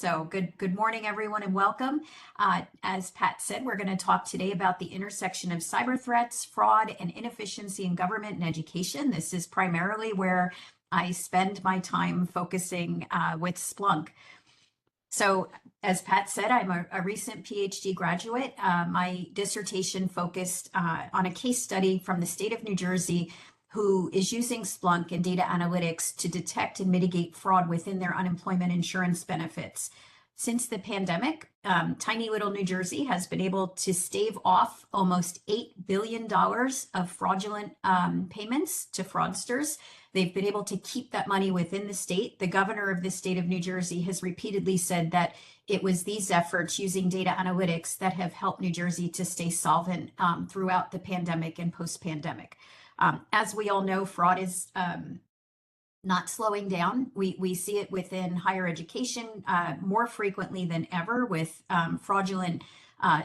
So good morning, everyone, and welcome. As Pat said, we're going to talk today about the intersection of cyber threats, fraud, and inefficiency in government and education. This is primarily where I spend my time focusing with Splunk. So as Pat said, I'm a recent PhD graduate. My dissertation focused on a case study from the state of New Jersey who is using Splunk and data analytics to detect and mitigate fraud within their unemployment insurance benefits. Since the pandemic, tiny little New Jersey has been able to stave off almost $8 billion of fraudulent payments to fraudsters. They've been able to keep that money within the state. The governor of the state of New Jersey has repeatedly said that it was these efforts using data analytics that have helped New Jersey to stay solvent throughout the pandemic and post-pandemic. As we all know, fraud is not slowing down. We see it within higher education more frequently than ever with fraudulent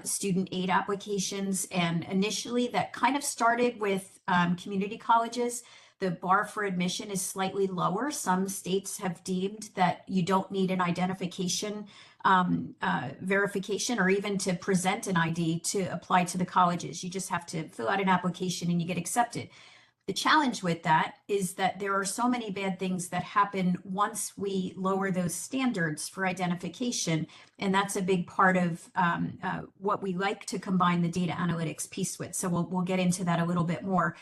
student aid applications. And initially that kind of started with community colleges. The bar for admission is slightly lower. Some states have deemed that you don't need an identification verification or even to present an ID to apply to the colleges. You just have to fill out an application and you get accepted. The challenge with that is that there are so many bad things that happen once we lower those standards for identification. And that's a big part of what we like to combine the data analytics piece with. So we'll get into that a little bit more.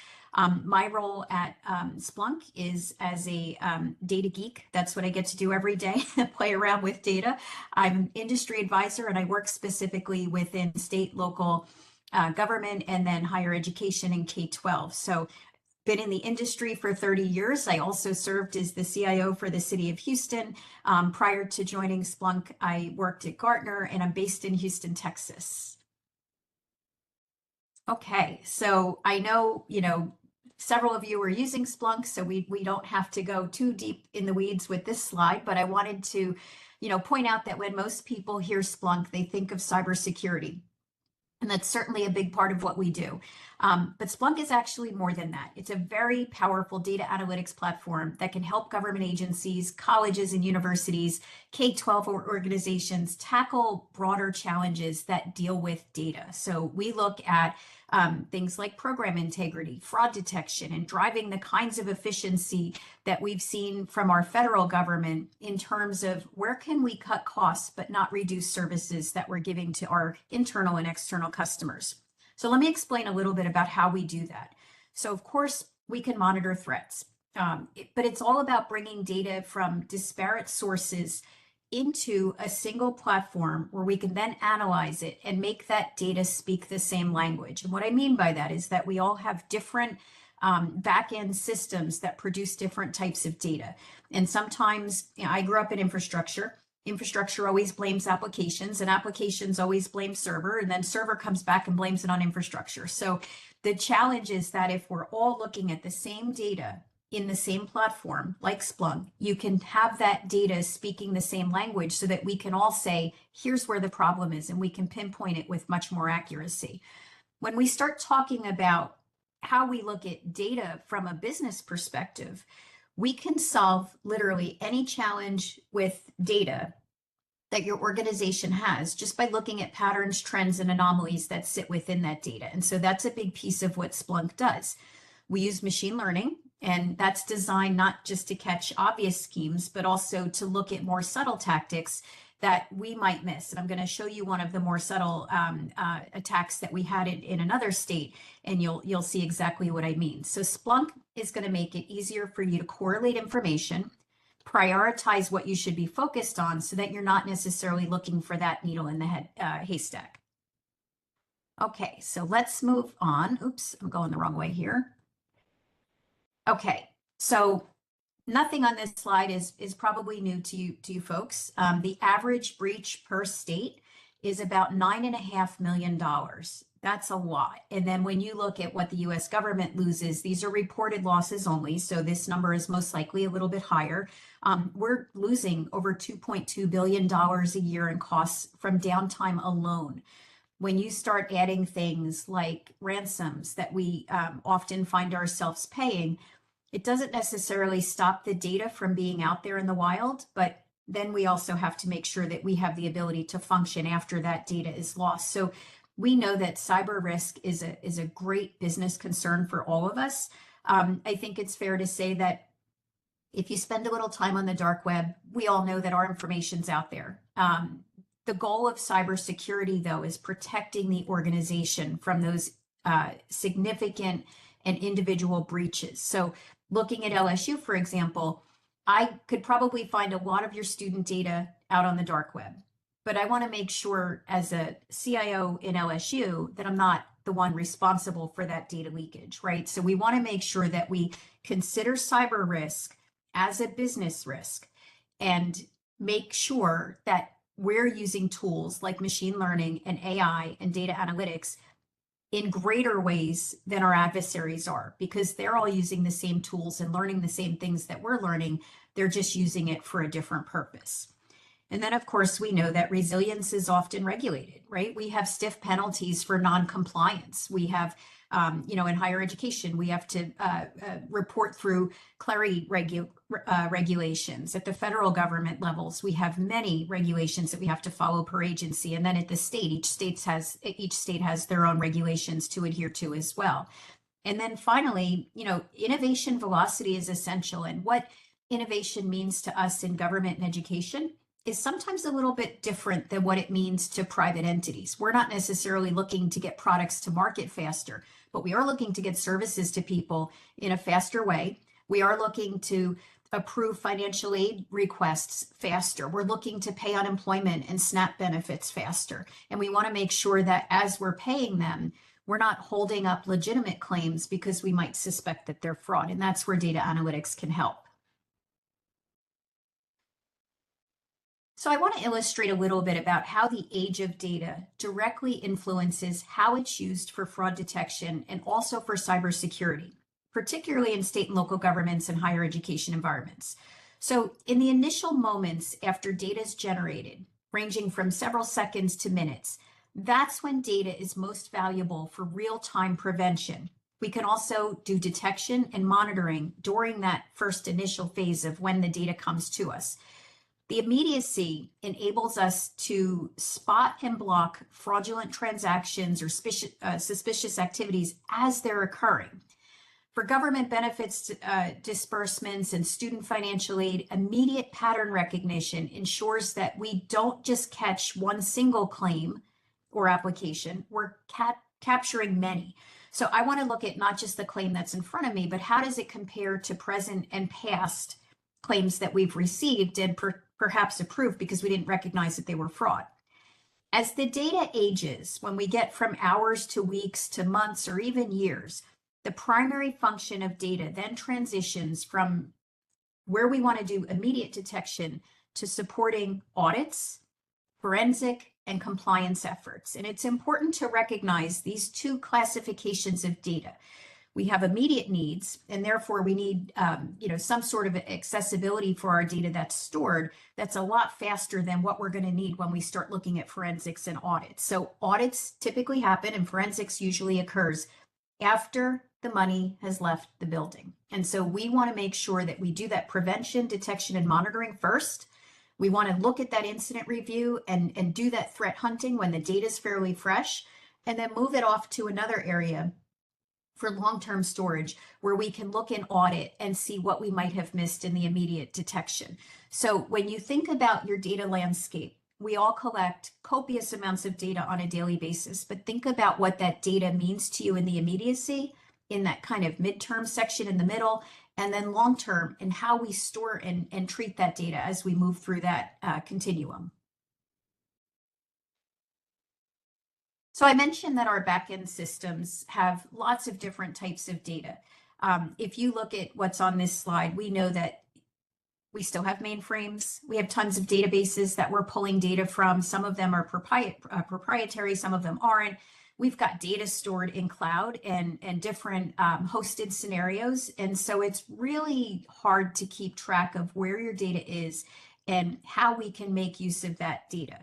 My role at Splunk is as a data geek. That's what I get to do every day, play around with data. I'm an industry advisor and I work specifically within state, local government, and then higher education and K-12. So been in the industry for 30 years. I also served as the CIO for the city of Houston. Prior to joining Splunk, I worked at Gartner and I'm based in Houston, Texas. Okay, so I know, several of you are using Splunk, so we don't have to go too deep in the weeds with this slide, but I wanted to, point out that when most people hear Splunk, they think of cybersecurity. And that's certainly a big part of what we do. But Splunk is actually more than that. It's a very powerful data analytics platform that can help government agencies, colleges and universities, K-12 organizations tackle broader challenges that deal with data. So we look at things like program integrity, fraud detection, and driving the kinds of efficiency that we've seen from our federal government in terms of where can we cut costs but not reduce services that we're giving to our internal and external customers. So let me explain a little bit about how we do that. So of course, we can monitor threats, but it's all about bringing data from disparate sources into a single platform where we can then analyze it and make that data speak the same language. And what I mean by that is that we all have different back-end systems that produce different types of data. And sometimes, I grew up in infrastructure. Infrastructure always blames applications and applications always blame server, and then server comes back and blames it on infrastructure. So the challenge is that if we're all looking at the same data in the same platform like Splunk, you can have that data speaking the same language so that we can all say, here's where the problem is, and we can pinpoint it with much more accuracy. When we start talking about how we look at data from a business perspective, we can solve literally any challenge with data that your organization has just by looking at patterns, trends, and anomalies that sit within that data. And so that's a big piece of what Splunk does. We use machine learning, and that's designed not just to catch obvious schemes, but also to look at more subtle tactics that we might miss. And I'm going to show you one of the more subtle attacks that we had in another state, and you'll see exactly what I mean. So Splunk is going to make it easier for you to correlate information, prioritize what you should be focused on so that you're not necessarily looking for that needle in the haystack. Okay, so let's move on. Oops, I'm going the wrong way here. Okay, so nothing on this slide is probably new to you folks. The average breach per state is about $9.5 million. That's a lot. And then when you look at what the US government loses, these are reported losses only. So this number is most likely a little bit higher. We're losing over $2.2 billion a year in costs from downtime alone. When you start adding things like ransoms that we often find ourselves paying, it doesn't necessarily stop the data from being out there in the wild, but then we also have to make sure that we have the ability to function after that data is lost. So we know that cyber risk is a great business concern for all of us. I think it's fair to say that if you spend a little time on the dark web, we all know that our information's out there. The goal of cybersecurity, though, is protecting the organization from those significant and individual breaches. So looking at LSU, for example, I could probably find a lot of your student data out on the dark web, but I want to make sure as a CIO in LSU that I'm not the one responsible for that data leakage, right? So we want to make sure that we consider cyber risk as a business risk and make sure that we're using tools like machine learning and AI and data analytics in greater ways than our adversaries are, because they're all using the same tools and learning the same things that we're learning. They're just using it for a different purpose. And then, of course, we know that resilience is often regulated, right? We have stiff penalties for non-compliance. We have, in higher education, we have to report through clarity regulations. At the federal government levels, we have many regulations that we have to follow per agency. And then at the state, each state has their own regulations to adhere to as well. And then finally, innovation velocity is essential. And what innovation means to us in government and education is sometimes a little bit different than what it means to private entities. We're not necessarily looking to get products to market faster, but we are looking to get services to people in a faster way. We are looking to approve financial aid requests faster. We're looking to pay unemployment and SNAP benefits faster. And we want to make sure that as we're paying them, we're not holding up legitimate claims because we might suspect that they're fraud. And that's where data analytics can help. So I want to illustrate a little bit about how the age of data directly influences how it's used for fraud detection and also for cybersecurity, particularly in state and local governments and higher education environments. So in the initial moments after data is generated, ranging from several seconds to minutes, that's when data is most valuable for real-time prevention. We can also do detection and monitoring during that first initial phase of when the data comes to us. The immediacy enables us to spot and block fraudulent transactions or suspicious activities as they're occurring. For government benefits disbursements and student financial aid, immediate pattern recognition ensures that we don't just catch one single claim or application, we're capturing many. So I want to look at not just the claim that's in front of me, but how does it compare to present and past claims that we've received and perhaps approved because we didn't recognize that they were fraud. As the data ages, when we get from hours to weeks to months or even years, the primary function of data then transitions from where we want to do immediate detection to supporting audits, forensic, and compliance efforts. And it's important to recognize these two classifications of data. We have immediate needs, and therefore we need some sort of accessibility for our data that's stored that's a lot faster than what we're going to need when we start looking at forensics and audits. So audits typically happen and forensics usually occurs after the money has left the building. And so we want to make sure that we do that prevention, detection, and monitoring first. We want to look at that incident review and do that threat hunting when the data is fairly fresh, and then move it off to another area for long-term storage where we can look and audit and see what we might have missed in the immediate detection. So when you think about your data landscape, we all collect copious amounts of data on a daily basis, but think about what that data means to you in the immediacy, in that kind of midterm section in the middle, and then long-term and how we store and treat that data as we move through that continuum. So I mentioned that our backend systems have lots of different types of data. If you look at what's on this slide, we know that we still have mainframes. We have tons of databases that we're pulling data from. Some of them are proprietary, some of them aren't. We've got data stored in cloud and different hosted scenarios. And so it's really hard to keep track of where your data is and how we can make use of that data.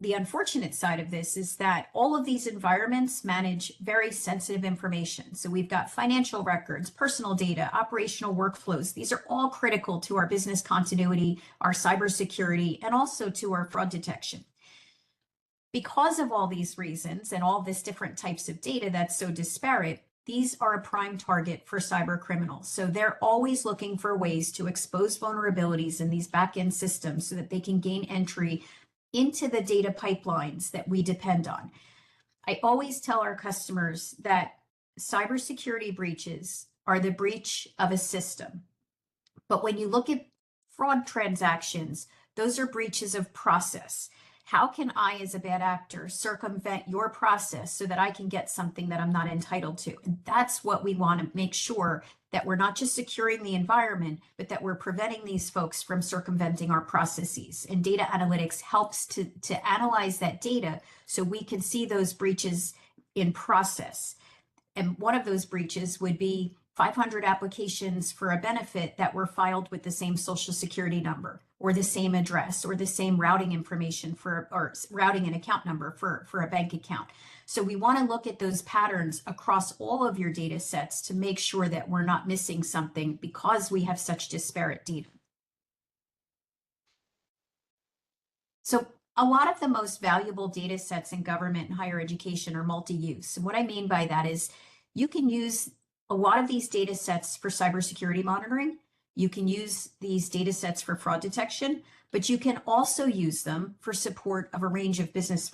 the unfortunate side of this is that all of these environments manage very sensitive information. So we've got financial records, personal data, operational workflows. These are all critical to our business continuity, our cybersecurity, and also to our fraud detection. Because of all these reasons and all this different types of data that's so disparate, these are a prime target for cyber criminals. So they're always looking for ways to expose vulnerabilities in these back-end systems so that they can gain entry into the data pipelines that we depend on. I always tell our customers that cybersecurity breaches are the breach of a system. But when you look at fraud transactions, those are breaches of process. How can I, as a bad actor, circumvent your process so that I can get something that I'm not entitled to? And that's what we want to make sure, that we're not just securing the environment, but that we're preventing these folks from circumventing our processes. And data analytics helps to analyze that data so we can see those breaches in process. And one of those breaches would be 500 applications for a benefit that were filed with the same social security number or the same address or the same routing information or routing and account number for a bank account. So we want to look at those patterns across all of your data sets to make sure that we're not missing something because we have such disparate data. So a lot of the most valuable data sets in government and higher education are multi-use. And what I mean by that is you can use a lot of these data sets for cybersecurity monitoring. You can use these data sets for fraud detection, but you can also use them for support of a range of business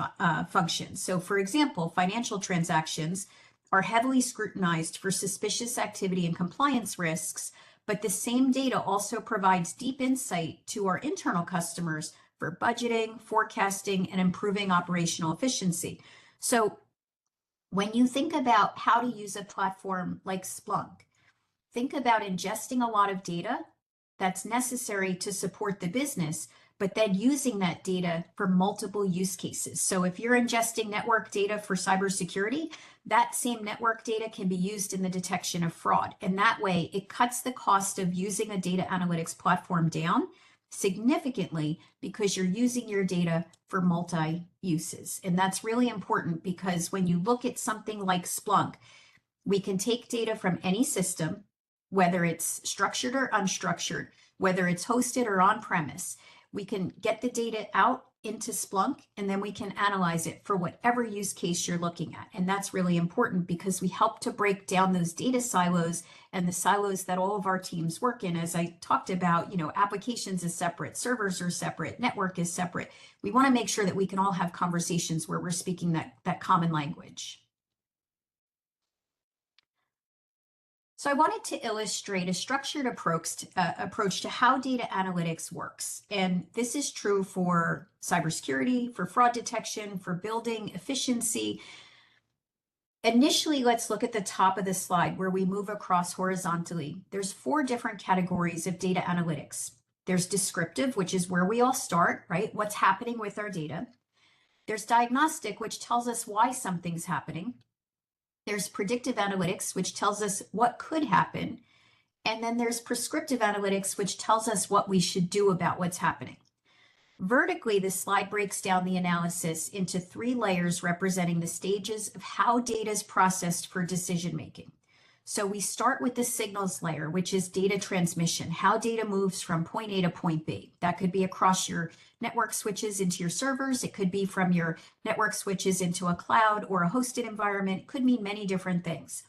functions. So for example, financial transactions are heavily scrutinized for suspicious activity and compliance risks, but the same data also provides deep insight to our internal customers for budgeting, forecasting, and improving operational efficiency. So when you think about how to use a platform like Splunk, think about ingesting a lot of data that's necessary to support the business, but then using that data for multiple use cases. So if you're ingesting network data for cybersecurity, that same network data can be used in the detection of fraud. And that way it cuts the cost of using a data analytics platform down significantly because you're using your data for multi-uses. And that's really important because when you look at something like Splunk, we can take data from any system, whether it's structured or unstructured, whether it's hosted or on-premise. We can get the data out into Splunk, and then we can analyze it for whatever use case you're looking at. And that's really important because we help to break down those data silos and the silos that all of our teams work in. As I talked about, applications is separate, servers are separate, network is separate. We want to make sure that we can all have conversations where we're speaking that common language. So I wanted to illustrate a structured approach to how data analytics works. And this is true for cybersecurity, for fraud detection, for building efficiency. Initially, let's look at the top of the slide where we move across horizontally. There's 4 different categories of data analytics. There's descriptive, which is where we all start, right? What's happening with our data. There's diagnostic, which tells us why something's happening. There's predictive analytics, which tells us what could happen. And then there's prescriptive analytics, which tells us what we should do about what's happening. Vertically, this slide breaks down the analysis into 3 layers representing the stages of how data is processed for decision making. So we start with the signals layer, which is data transmission, how data moves from point A to point B. That could be across your network switches into your servers. It could be from your network switches into a cloud or a hosted environment. It could mean many different things.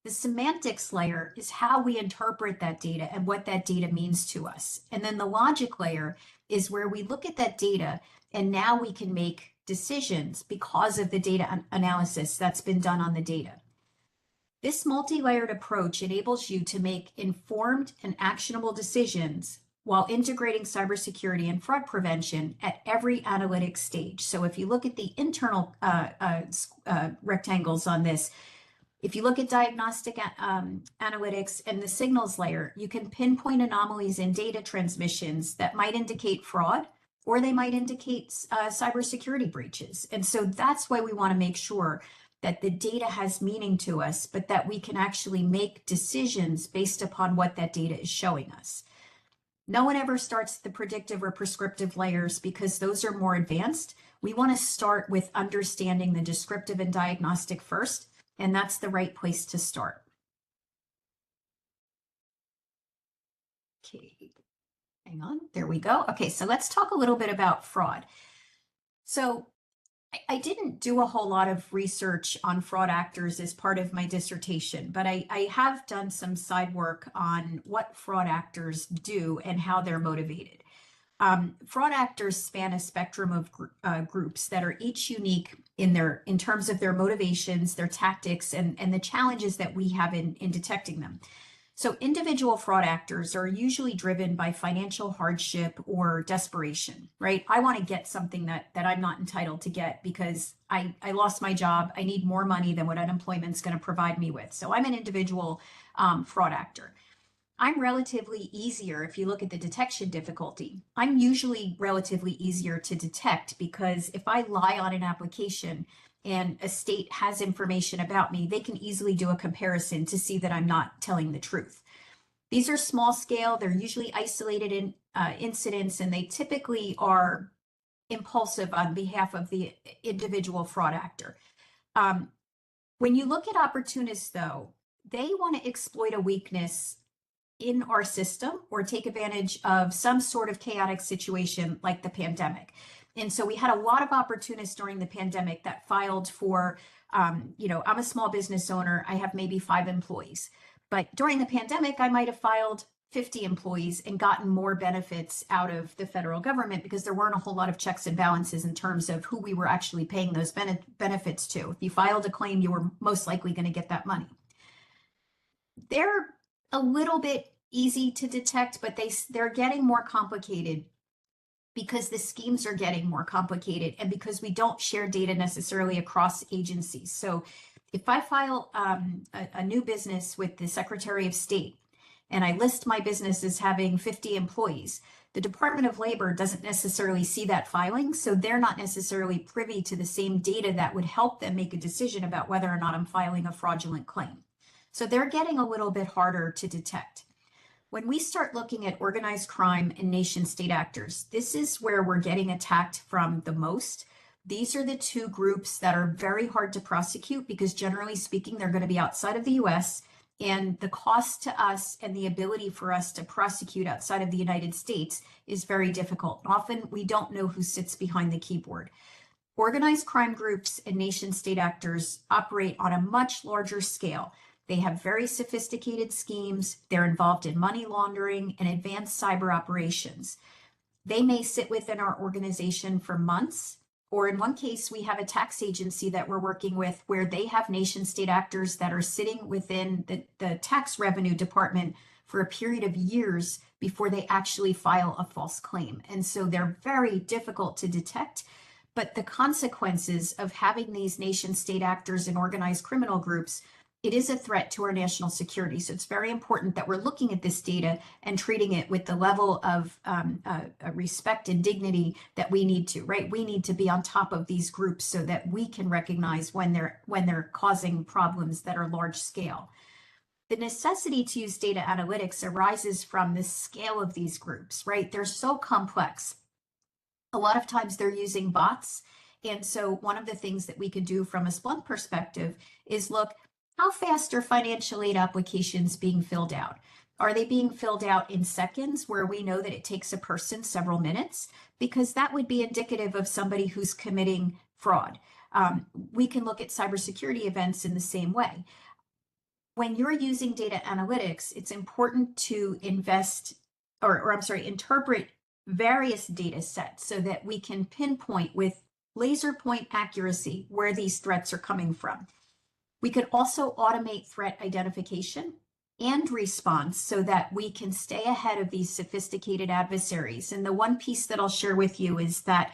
The semantics layer is how we interpret that data and what that data means to us. And then the logic layer is where we look at that data and now we can make decisions because of the data analysis that's been done on the data. This multi-layered approach enables you to make informed and actionable decisions while integrating cybersecurity and fraud prevention at every analytics stage. So if you look at the internal rectangles on this, if you look at diagnostic analytics and the signals layer, you can pinpoint anomalies in data transmissions that might indicate fraud or they might indicate cybersecurity breaches. And so that's why we want to make sure that the data has meaning to us, but that we can actually make decisions based upon what that data is showing us. No one ever starts the predictive or prescriptive layers because those are more advanced. we want to start with understanding the descriptive and diagnostic first, and that's the right place to start. Okay, hang on, there we go. Okay, so let's talk a little bit about fraud. So I didn't do a whole lot of research on fraud actors as part of my dissertation, but I have done some side work on what fraud actors do and how they're motivated. Fraud actors span a spectrum of groups that are each unique in terms of their motivations, their tactics, and the challenges that we have in detecting them. So individual fraud actors are usually driven by financial hardship or desperation, right? I want to get something that I'm not entitled to get because I lost my job. I need more money than what unemployment's going to provide me with. So I'm an individual fraud actor. I'm relatively easier if you look at the detection difficulty. I'm usually relatively easier to detect because if I lie on an application and a state has information about me, they can easily do a comparison to see that I'm not telling the truth. These are small scale, they're usually isolated incidents, and they typically are impulsive on behalf of the individual fraud actor. When you look at opportunists, though, they want to exploit a weakness in our system or take advantage of some sort of chaotic situation like the pandemic. And so we had a lot of opportunists during the pandemic that filed for, I'm a small business owner, I have maybe 5 employees. But during the pandemic, I might have filed 50 employees and gotten more benefits out of the federal government because there weren't a whole lot of checks and balances in terms of who we were actually paying those benefits to. If you filed a claim, you were most likely going to get that money. They're a little bit easy to detect, but they're getting more complicated because the schemes are getting more complicated and because we don't share data necessarily across agencies. So if I file a new business with the Secretary of State and I list my business as having 50 employees, the Department of Labor doesn't necessarily see that filing, so they're not necessarily privy to the same data that would help them make a decision about whether or not I'm filing a fraudulent claim. So they're getting a little bit harder to detect. When we start looking at organized crime and nation state actors, this is where we're getting attacked from the most. These are the 2 groups that are very hard to prosecute because generally speaking, they're going to be outside of the US, and the cost to us and the ability for us to prosecute outside of the United States is very difficult. Often we don't know who sits behind the keyboard. Organized crime groups and nation state actors operate on a much larger scale. They have very sophisticated schemes. They're involved in money laundering and advanced cyber operations. They may sit within our organization for months, or in one case, we have a tax agency that we're working with where they have nation state actors that are sitting within the tax revenue department for a period of years before they actually file a false claim. And so they're very difficult to detect. But the consequences of having these nation state actors and organized criminal groups, it is a threat to our national security. So it's very important that we're looking at this data and treating it with the level of respect and dignity that we need to, right? We need to be on top of these groups so that we can recognize when they're causing problems that are large scale. The necessity to use data analytics arises from the scale of these groups, right? They're so complex. A lot of times they're using bots. And so one of the things that we can do from a Splunk perspective is look, how fast are financial aid applications being filled out? Are they being filled out in seconds where we know that it takes a person several minutes? Because that would be indicative of somebody who's committing fraud. We can look at cybersecurity events in the same way. When you're using data analytics, it's important to interpret various data sets so that we can pinpoint with laser point accuracy where these threats are coming from. We could also automate threat identification and response so that we can stay ahead of these sophisticated adversaries. And the one piece that I'll share with you is that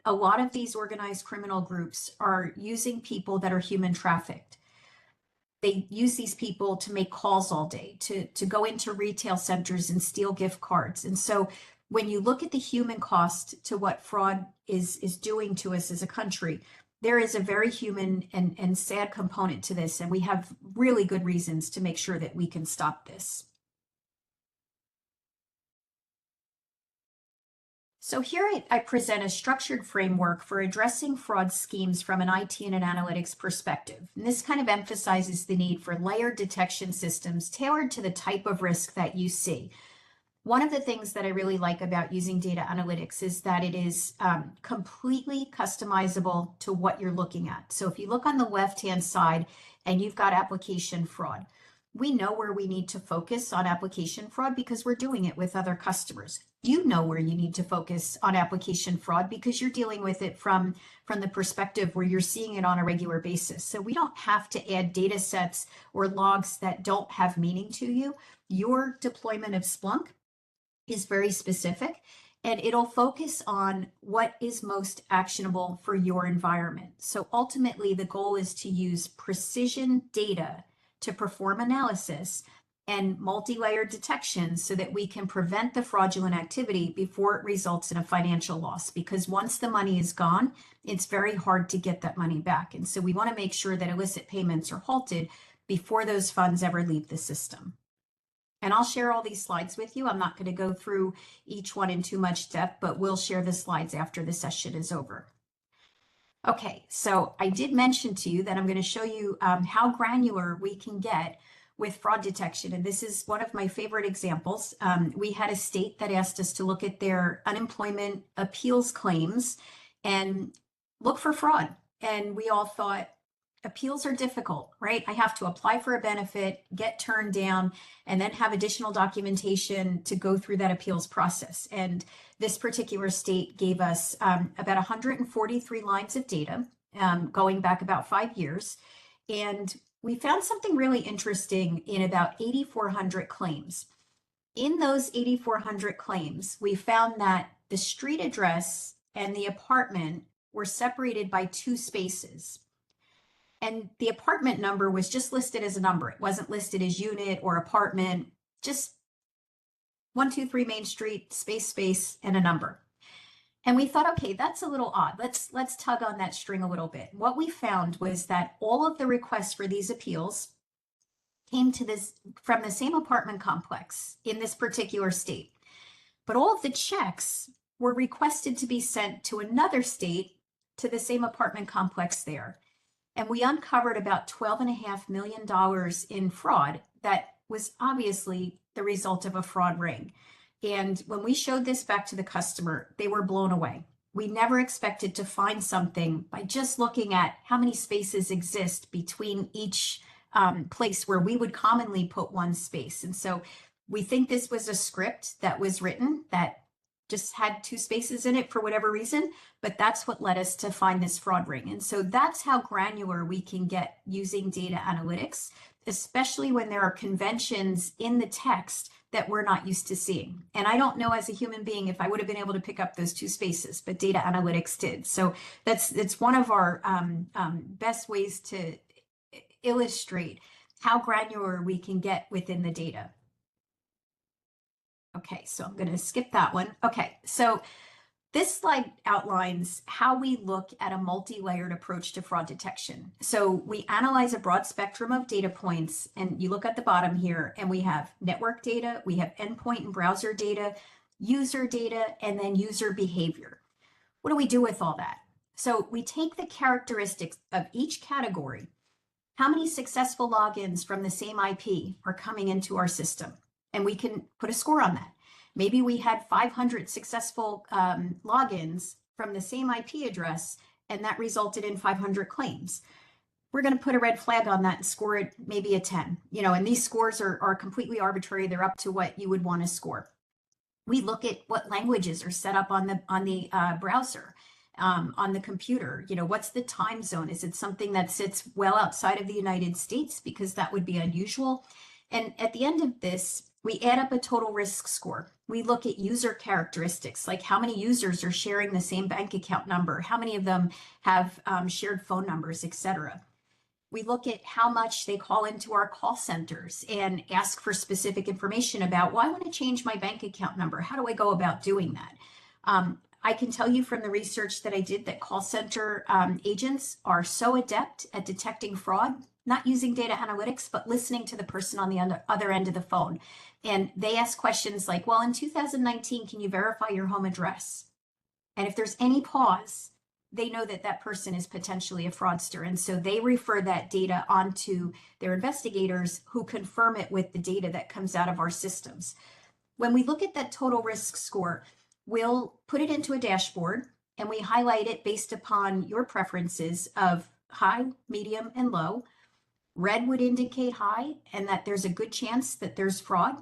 a lot of these organized criminal groups are using people that are human trafficked. They use these people to make calls all day, to go into retail centers and steal gift cards. And so when you look at the human cost to what fraud is doing to us as a country, there is a very human and sad component to this, and we have really good reasons to make sure that we can stop this. So here I present a structured framework for addressing fraud schemes from an IT and an analytics perspective. And this kind of emphasizes the need for layered detection systems tailored to the type of risk that you see. One of the things that I really like about using data analytics is that it is completely customizable to what you're looking at. So if you look on the left-hand side and you've got application fraud, we know where we need to focus on application fraud because we're doing it with other customers. You know where you need to focus on application fraud because you're dealing with it from the perspective where you're seeing it on a regular basis. So we don't have to add data sets or logs that don't have meaning to you. Your deployment of Splunk is very specific, and it'll focus on what is most actionable for your environment. So ultimately, the goal is to use precision data to perform analysis and multi-layered detection so that we can prevent the fraudulent activity before it results in a financial loss. Because once the money is gone, it's very hard to get that money back. And so we want to make sure that illicit payments are halted before those funds ever leave the system. And I'll share all these slides with you. I'm not going to go through each one in too much depth, but we'll share the slides after the session is over. Okay, so I did mention to you that I'm going to show you how granular we can get with fraud detection. And this is one of my favorite examples. We had a state that asked us to look at their unemployment appeals claims and look for fraud. And we all thought, appeals are difficult, right? I have to apply for a benefit, get turned down, and then have additional documentation to go through that appeals process. And this particular state gave us about 143 lines of data going back about 5 years. And we found something really interesting in about 8,400 claims. In those 8,400 claims, we found that the street address and the apartment were separated by 2 spaces. And the apartment number was just listed as a number. It wasn't listed as unit or apartment, just 123 Main Street, space, and a number. And we thought, okay, that's a little odd. Let's tug on that string a little bit. What we found was that all of the requests for these appeals came to this from the same apartment complex in this particular state. But all of the checks were requested to be sent to another state to the same apartment complex there. And we uncovered about $12.5 million in fraud that was obviously the result of a fraud ring. And when we showed this back to the customer, they were blown away. We never expected to find something by just looking at how many spaces exist between each place where we would commonly put 1 space. And so we think this was a script that was written that just had 2 spaces in it for whatever reason, but that's what led us to find this fraud ring. And so that's how granular we can get using data analytics, especially when there are conventions in the text that we're not used to seeing. And I don't know as a human being if I would have been able to pick up those 2 spaces, but data analytics did. So that's one of our best ways to illustrate how granular we can get within the data. Okay, so I'm going to skip that one. Okay, so this slide outlines how we look at a multi-layered approach to fraud detection. So we analyze a broad spectrum of data points, and you look at the bottom here, and we have network data, we have endpoint and browser data, user data, and then user behavior. What do we do with all that? So we take the characteristics of each category. How many successful logins from the same IP are coming into our system? And we can put a score on that. Maybe we had 500 successful logins from the same IP address, and that resulted in 500 claims. We're going to put a red flag on that and score it maybe a 10. And these scores are completely arbitrary. They're up to what you would want to score. We look at what languages are set up on the browser, on the computer. What's the time zone? Is it something that sits well outside of the United States? Because that would be unusual. And at the end of this, we add up a total risk score. We look at user characteristics, like how many users are sharing the same bank account number, how many of them have shared phone numbers, etc. We look at how much they call into our call centers and ask for specific information about, well, I want to change my bank account number. How do I go about doing that? I can tell you from the research that I did that call center agents are so adept at detecting fraud, not using data analytics, but listening to the person on the other end of the phone. And they ask questions like, well, in 2019, can you verify your home address? And if there's any pause, they know that that person is potentially a fraudster. And so they refer that data onto their investigators who confirm it with the data that comes out of our systems. When we look at that total risk score, we'll put it into a dashboard and we highlight it based upon your preferences of high, medium, and low. Red would indicate high and that there's a good chance that there's fraud.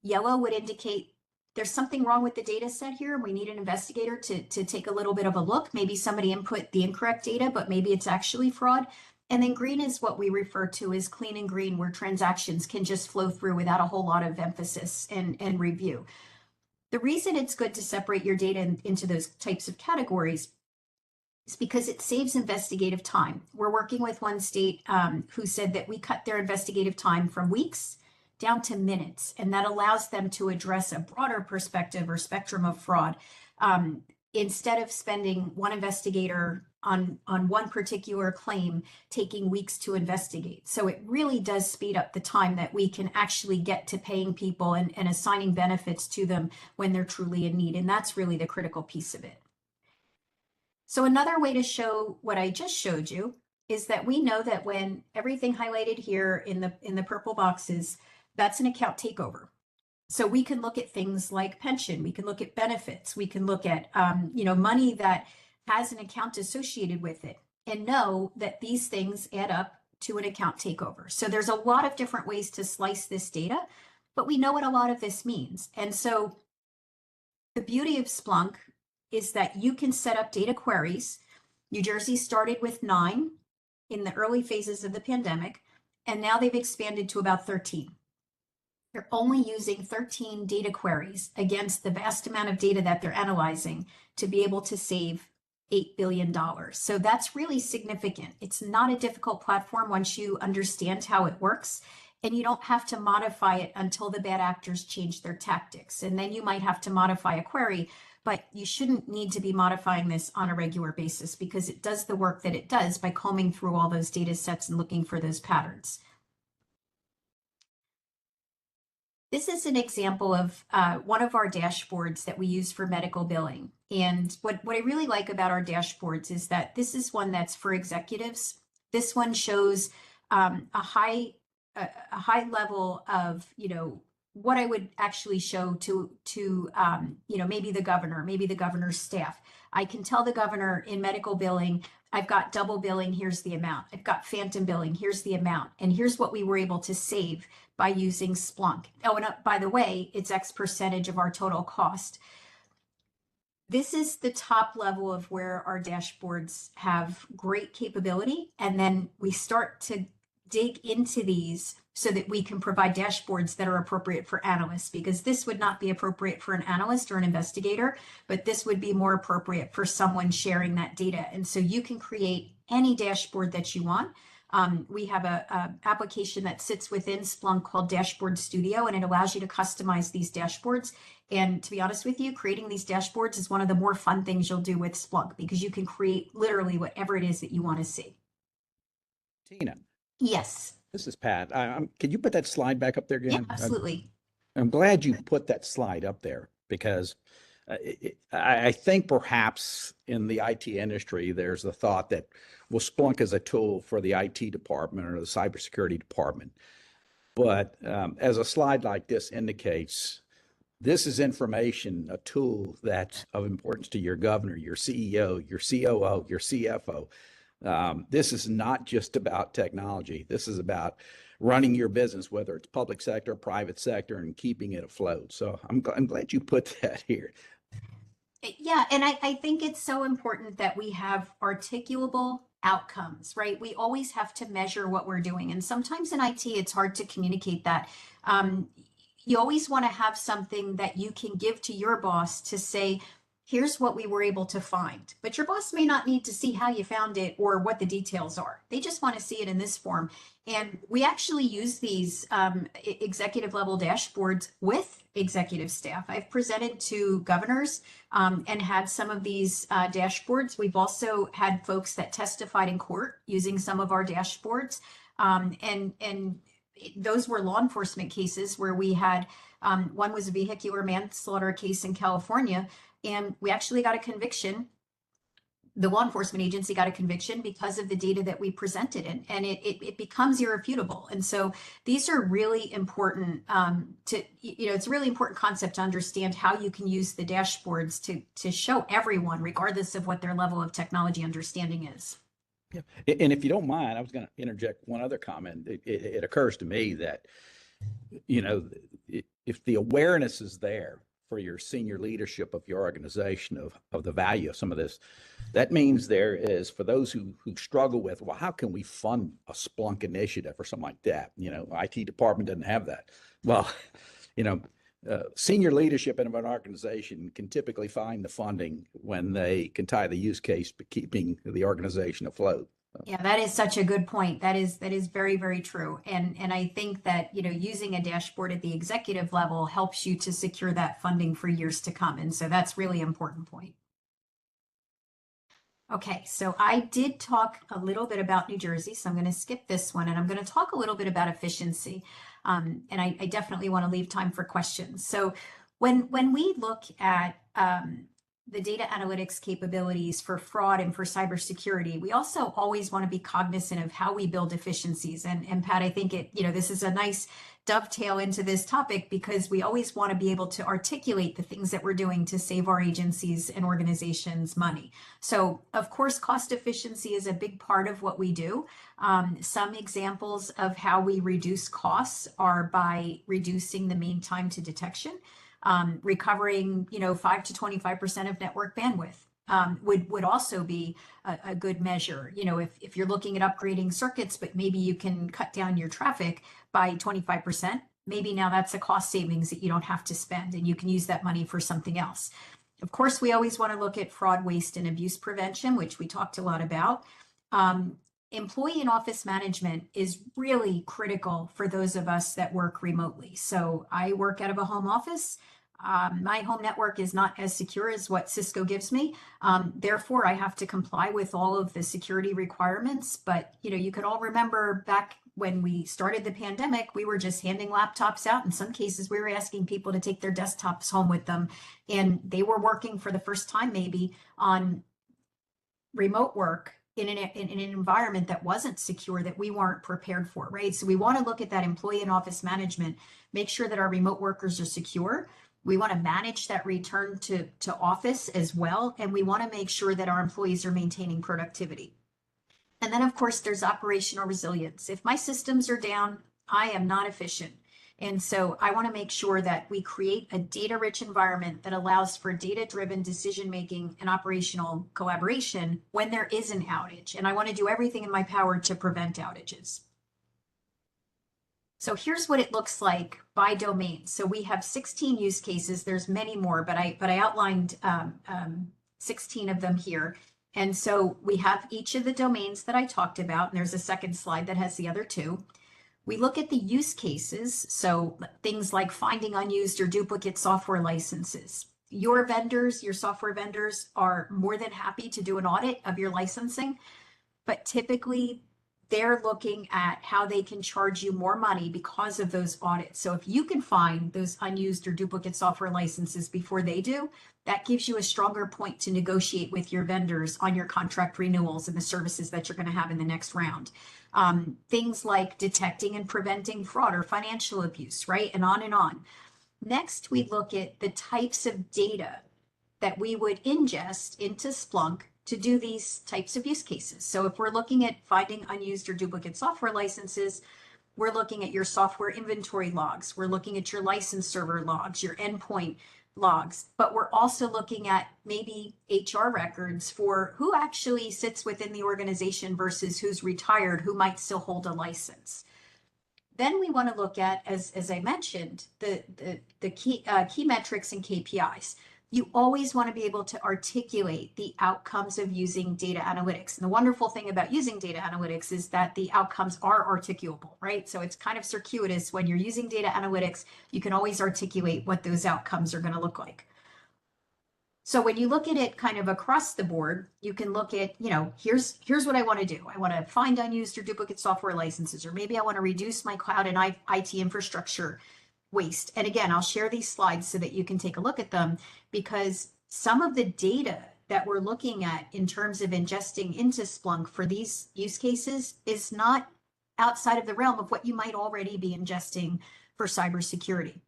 Yellow would indicate there's something wrong with the data set here. We need an investigator to take a little bit of a look. Maybe somebody input the incorrect data, but maybe it's actually fraud. And then green is what we refer to as clean and green, where transactions can just flow through without a whole lot of emphasis and review. The reason it's good to separate your data into those types of categories is because it saves investigative time. We're working with one state who said that we cut their investigative time from weeks down to minutes, and that allows them to address a broader perspective or spectrum of fraud. Instead of spending one investigator on one particular claim, taking weeks to investigate. So it really does speed up the time that we can actually get to paying people and assigning benefits to them when they're truly in need. And that's really the critical piece of it. So another way to show what I just showed you is that we know that when everything highlighted here in the purple boxes, that's an account takeover. So we can look at things like pension, we can look at benefits, we can look at money that has an account associated with it, and know that these things add up to an account takeover. So there's a lot of different ways to slice this data, but we know what a lot of this means. And so the beauty of Splunk is that you can set up data queries. New Jersey started with 9 in the early phases of the pandemic, and now they've expanded to about 13. They're only using 13 data queries against the vast amount of data that they're analyzing to be able to save $8 billion. So that's really significant. It's not a difficult platform once you understand how it works, and you don't have to modify it until the bad actors change their tactics. And then you might have to modify a query, but you shouldn't need to be modifying this on a regular basis because it does the work that it does by combing through all those data sets and looking for those patterns. This is an example of one of our dashboards that we use for medical billing. And what I really like about our dashboards is that this is one that's for executives. This one shows a high level of, what I would actually show to maybe the governor, maybe the governor's staff. I can tell the governor in medical billing, I've got double billing, here's the amount. I've got phantom billing, here's the amount. And here's what we were able to save by using Splunk. Oh, and by the way, it's X percentage of our total cost. This is the top level of where our dashboards have great capability. And then we start to dig into these so that we can provide dashboards that are appropriate for analysts, because this would not be appropriate for an analyst or an investigator, but this would be more appropriate for someone sharing that data. And so you can create any dashboard that you want. We have a application that sits within Splunk called Dashboard Studio, and it allows you to customize these dashboards. And to be honest with you, creating these dashboards is one of the more fun things you'll do with Splunk, because you can create literally whatever it is that you want to see. Tina. Yes. This is Pat. Can you put that slide back up there again? Yeah, absolutely. I'm glad you put that slide up there because I think perhaps in the IT industry, there's the thought that, well, Splunk is a tool for the IT department or the cybersecurity department. But as a slide like this indicates, this is information, a tool that's of importance to your governor, your CEO, your COO, your CFO. This is not just about technology. This is about running your business, whether it's public sector, private sector, and keeping it afloat. So I'm glad you put that here. Yeah, and I think it's so important that we have articulable outcomes, right? We always have to measure what we're doing. And sometimes in IT, it's hard to communicate that. You always want to have something that you can give to your boss to say, here's what we were able to find. But your boss may not need to see how you found it or what the details are. They just want to see it in this form. And we actually use these executive level dashboards with executive staff. I've presented to governors and had some of these dashboards. We've also had folks that testified in court using some of our dashboards. And those were law enforcement cases where we had, one was a vehicular manslaughter case in California. and we actually got a conviction. The law enforcement agency got a conviction because of the data that we presented, and it becomes irrefutable. And so these are really important it's a really important concept to understand how you can use the dashboards to show everyone, regardless of what their level of technology understanding is. Yeah. And if you don't mind, I was going to interject one other comment. It occurs to me that, if the awareness is there for your senior leadership of your organization of the value of some of this, that means there is, for those who struggle with, well, how can we fund a Splunk initiative or something like that? IT department doesn't have that. Well, senior leadership in an organization can typically find the funding when they can tie the use case to keeping the organization afloat. Yeah, that is such a good point. That is very, very true. And I think that, using a dashboard at the executive level helps you to secure that funding for years to come. And so that's really important point. Okay, so I did talk a little bit about New Jersey, so I'm going to skip this one, and I'm going to talk a little bit about efficiency. And I definitely want to leave time for questions. So when we look at the data analytics capabilities for fraud and for cybersecurity, we also always want to be cognizant of how we build efficiencies. And Pat, I think this is a nice dovetail into this topic, because we always want to be able to articulate the things that we're doing to save our agencies and organizations money. So of course, cost efficiency is a big part of what we do. Some examples of how we reduce costs are by reducing the mean time to detection. Recovering, 5 to 25% of network bandwidth would also be a good measure. If you're looking at upgrading circuits, but maybe you can cut down your traffic by 25%, maybe now that's a cost savings that you don't have to spend, and you can use that money for something else. Of course, we always want to look at fraud, waste, and abuse prevention, which we talked a lot about. Employee and office management is really critical for those of us that work remotely. So I work out of a home office. My home network is not as secure as what Cisco gives me. Therefore, I have to comply with all of the security requirements. But, you could all remember back when we started the pandemic, we were just handing laptops out. In some cases, we were asking people to take their desktops home with them. And they were working for the first time maybe on remote work in an environment that wasn't secure, that we weren't prepared for, right? So we want to look at that employee and office management, make sure that our remote workers are secure. We want to manage that return to office as well. And we want to make sure that our employees are maintaining productivity. And then, of course, there's operational resilience. If my systems are down, I am not efficient. And so I want to make sure that we create a data-rich environment that allows for data-driven decision-making and operational collaboration when there is an outage. And I want to do everything in my power to prevent outages. So here's what it looks like by domain. So we have 16 use cases. There's many more, but I outlined 16 of them here. And so we have each of the domains that I talked about, and there's a second slide that has the other two. We look at the use cases, so things like finding unused or duplicate software licenses. Your vendors, your software vendors, are more than happy to do an audit of your licensing, but typically they're looking at how they can charge you more money because of those audits. So if you can find those unused or duplicate software licenses before they do, that gives you a stronger point to negotiate with your vendors on your contract renewals and the services that you're going to have in the next round. Things like detecting and preventing fraud or financial abuse, right? And on and on. Next, we look at the types of data that we would ingest into Splunk to do these types of use cases. So if we're looking at finding unused or duplicate software licenses, we're looking at your software inventory logs. We're looking at your license server logs, your endpoint logs, but we're also looking at maybe HR records for who actually sits within the organization versus who's retired, who might still hold a license. Then we want to look at, as I mentioned, the key metrics and KPIs. You always want to be able to articulate the outcomes of using data analytics. And the wonderful thing about using data analytics is that the outcomes are articulable, right? So it's kind of circuitous. When you're using data analytics, you can always articulate what those outcomes are going to look like. So when you look at it kind of across the board, you can look at, here's what I want to do. I want to find unused or duplicate software licenses, or maybe I want to reduce my cloud and IT infrastructure waste. And again, I'll share these slides so that you can take a look at them, because some of the data that we're looking at in terms of ingesting into Splunk for these use cases is not outside of the realm of what you might already be ingesting for cybersecurity.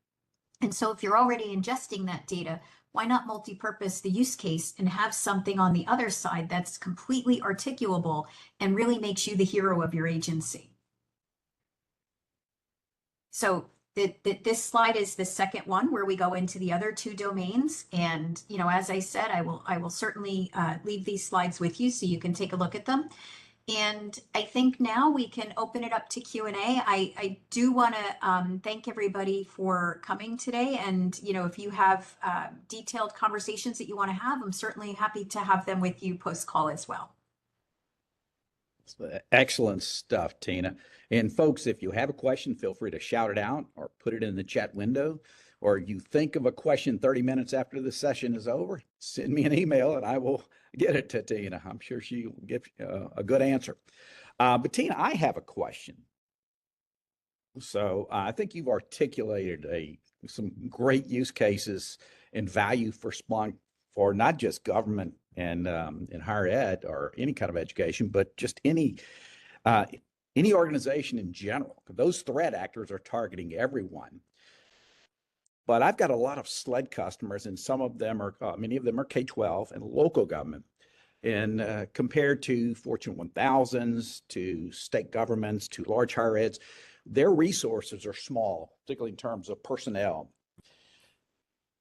And so if you're already ingesting that data, why not multi-purpose the use case and have something on the other side that's completely articulable and really makes you the hero of your agency? So this slide is the second one where we go into the other two domains. And, you know, as I said, I will certainly leave these slides with you so you can take a look at them. And I think now we can open it up to Q&A. I do want to thank everybody for coming today. And, you know, if you have detailed conversations that you want to have, I'm certainly happy to have them with you post-call as well. Excellent stuff, Tina. And folks, if you have a question, feel free to shout it out or put it in the chat window. Or you think of a question 30 minutes after the session is over, send me an email and I will get it to Tina. I'm sure she will give a good answer. But Tina, I have a question. So I think you've articulated some great use cases and value for Splunk for not just government and in higher ed or any kind of education, but just any organization in general. Those threat actors are targeting everyone. But I've got a lot of SLED customers, and some of them are, many of them are K-12 and local government. And compared to Fortune 1000s, to state governments, to large higher eds, their resources are small, particularly in terms of personnel.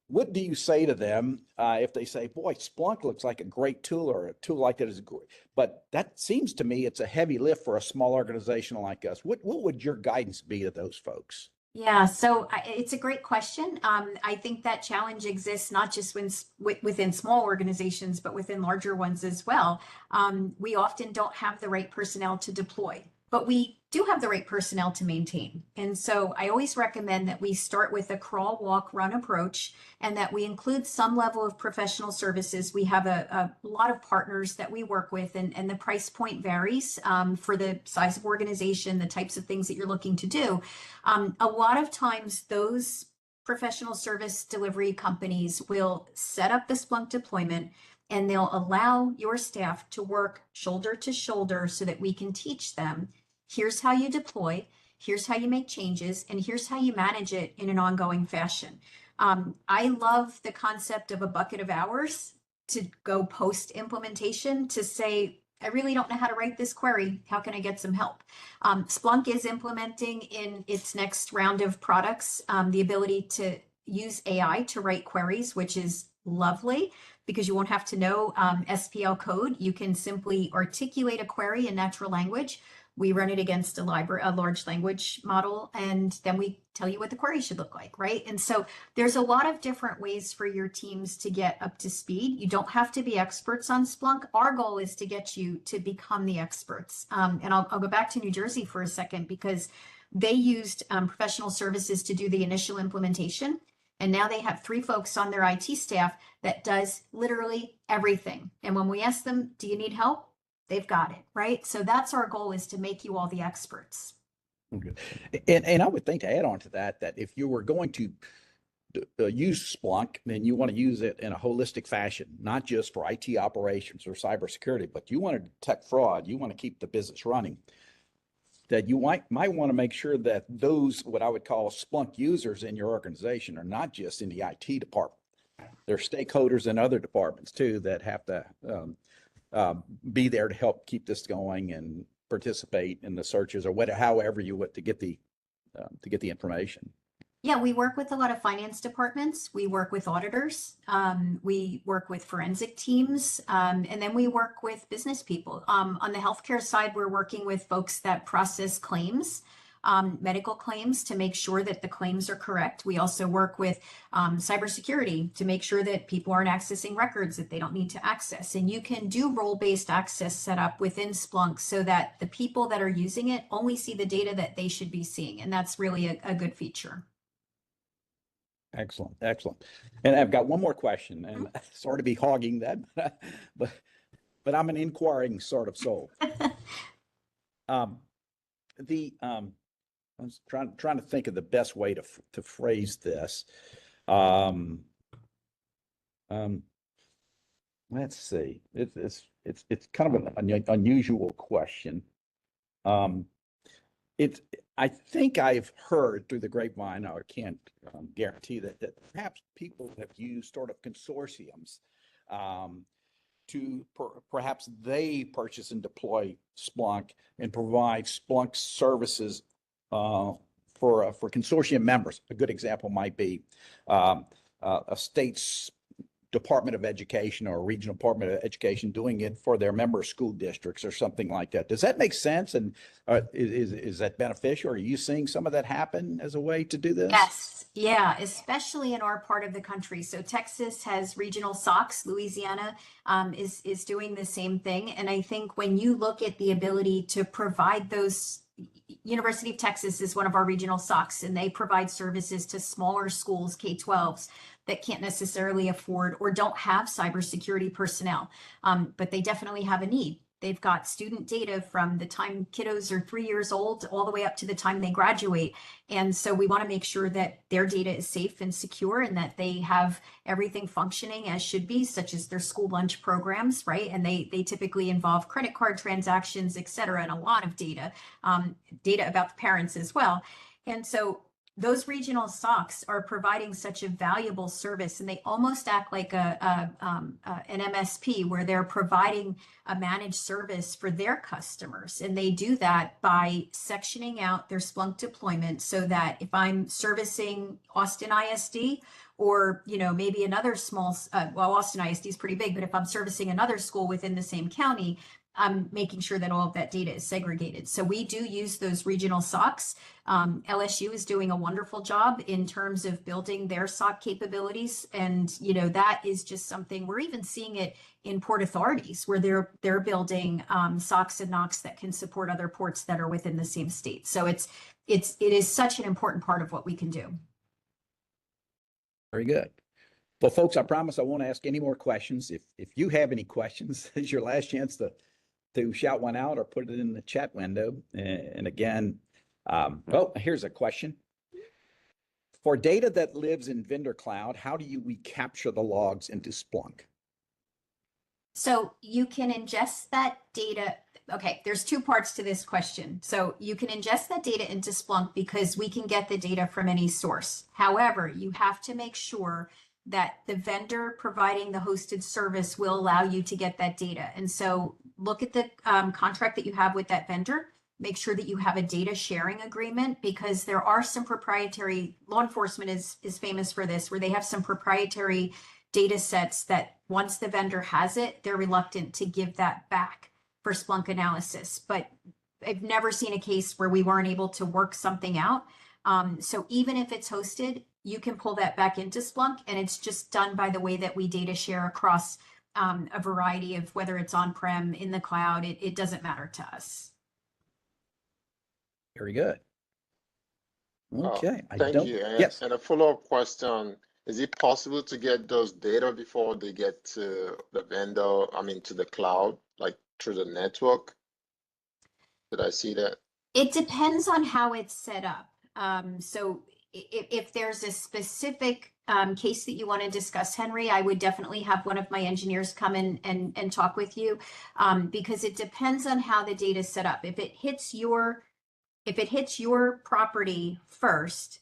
What do you say to them if they say, boy, Splunk looks like a great tool, or a tool like that is great, but that seems to me it's a heavy lift for a small organization like us. What would your guidance be to those folks? Yeah, so it's a great question. I think that challenge exists not just within small organizations, but within larger ones as well. We often don't have the right personnel to deploy, but we do have the right personnel to maintain. And so I always recommend that we start with a crawl, walk, run approach, and that we include some level of professional services. We have a lot of partners that we work with, and the price point varies for the size of organization, the types of things that you're looking to do. A lot of times those professional service delivery companies will set up the Splunk deployment, and they'll allow your staff to work shoulder to shoulder so that we can teach them, here's how you deploy, here's how you make changes, and here's how you manage it in an ongoing fashion. I love the concept of a bucket of hours to go post implementation to say, I really don't know how to write this query. How can I get some help? Splunk is implementing in its next round of products the ability to use AI to write queries, which is lovely because you won't have to know SPL code. You can simply articulate a query in natural language. We run it against a large language model, and then we tell you what the query should look like, right? And so there's a lot of different ways for your teams to get up to speed. You don't have to be experts on Splunk. Our goal is to get you to become the experts. And I'll go back to New Jersey for a second because they used professional services to do the initial implementation. And now they have 3 folks on their IT staff that does literally everything. And when we ask them, do you need help? They've got it, right? So that's our goal, is to make you all the experts. Okay. And I would think, to add on to that, that if you were going to use Splunk, then you want to use it in a holistic fashion, not just for IT operations or cybersecurity, but you want to detect fraud, you want to keep the business running, that you might want to make sure that those, what I would call Splunk users in your organization, are not just in the IT department. There are stakeholders in other departments too that have to be there to help keep this going and participate in the searches or whatever, however you want to get the information. Yeah, we work with a lot of finance departments. We work with auditors. We work with forensic teams, and then we work with business people. On the healthcare side, we're working with folks that process claims, medical claims, to make sure that the claims are correct. We also work with cybersecurity to make sure that people aren't accessing records that they don't need to access. And you can do role-based access setup within Splunk so that the people that are using it only see the data that they should be seeing. And that's really a good feature. Excellent, excellent. And I've got one more question, and sorry to be hogging that, but I'm an inquiring sort of soul. I was trying to think of the best way to phrase this. Let's see. It's kind of an unusual question. Um, It, I think I've heard through the grapevine, or can't guarantee that perhaps people have used sort of consortiums um, to perhaps they purchase and deploy Splunk and provide Splunk services for consortium members. A good example might be um, a state's Department of Education or a regional department of education doing it for their member school districts or something like that. Does that make sense? And is that beneficial? Are you seeing some of that happen as a way to do this? Yes, yeah, especially in our part of the country. So Texas has regional SOCs. Louisiana is doing the same thing. And I think when you look at the ability to provide those, University of Texas is one of our regional SOCs, and they provide services to smaller schools, K-12s, that can't necessarily afford or don't have cybersecurity personnel, but they definitely have a need. They've got student data from the time kiddos are 3 years old all the way up to the time they graduate. And so we want to make sure that their data is safe and secure and that they have everything functioning as should be, such as their school lunch programs, right? And they typically involve credit card transactions, et cetera, and a lot of data, data about the parents as well. And so those regional SOCs are providing such a valuable service, and they almost act like an MSP where they're providing a managed service for their customers. And they do that by sectioning out their Splunk deployment so that if I'm servicing Austin ISD or, maybe another small, well, Austin ISD is pretty big, but if I'm servicing another school within the same county, I'm making sure that all of that data is segregated. So we do use those regional SOCs. LSU is doing a wonderful job in terms of building their SOC capabilities. And, that is just something we're even seeing it in port authorities where they're building SOCs and NOCs that can support other ports that are within the same state. So it is such an important part of what we can do. Very good. Well, folks, I promise I won't ask any more questions. If you have any questions, it's your last chance to shout one out or put it in the chat window. And again, well, here's a question. For data that lives in vendor cloud, how do we capture the logs into Splunk? So you can ingest that data. Okay, there's two parts to this question. So you can ingest that data into Splunk because we can get the data from any source. However, you have to make sure that the vendor providing the hosted service will allow you to get that data. And so look at the contract that you have with that vendor. Make sure that you have a data sharing agreement because there are some proprietary, law enforcement is famous for this, where they have some proprietary data sets that once the vendor has it, they're reluctant to give that back for Splunk analysis. But I've never seen a case where we weren't able to work something out. So even if it's hosted, you can pull that back into Splunk, and it's just done by the way that we data share across a variety of whether it's on-prem, in the cloud, it doesn't matter to us. Very good. Okay. Thank you. Yes. And a follow-up question. Is it possible to get those data before they get to the vendor, to the cloud, like through the network? Did I see that? It depends on how it's set up. So if there's a specific case that you want to discuss, Henry, I would definitely have one of my engineers come in and talk with you because it depends on how the data is set up. If it hits your property first,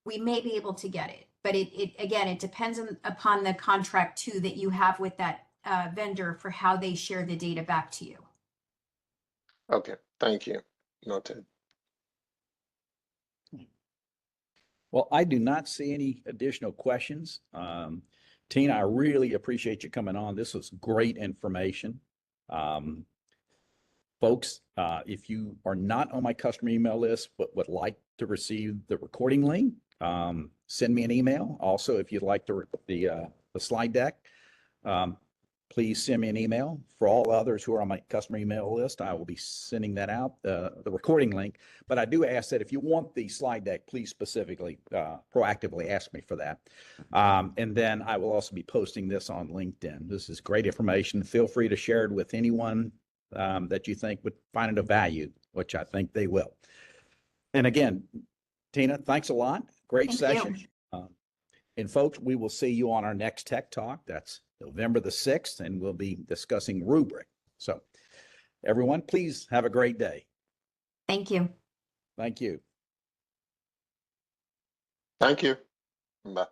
we may be able to get it. But again, it depends upon the contract too that you have with that vendor for how they share the data back to you. Okay, thank you. Noted. Well, I do not see any additional questions. Tina, I really appreciate you coming on. This was great information. Folks, if you are not on my customer email list but would like to receive the recording link, send me an email. Also, if you'd like the slide deck, please send me an email. For all others who are on my customer email list, I will be sending that out, the recording link. But I do ask that if you want the slide deck, please specifically, proactively ask me for that. And then I will also be posting this on LinkedIn. This is great information. Feel free to share it with anyone that you think would find it of value, which I think they will. And again, Tina, thanks a lot. Great session. And folks, we will see you on our next Tech Talk. That's November the 6th, and we'll be discussing rubric. So everyone, please have a great day. Thank you. Thank you. Thank you. Bye.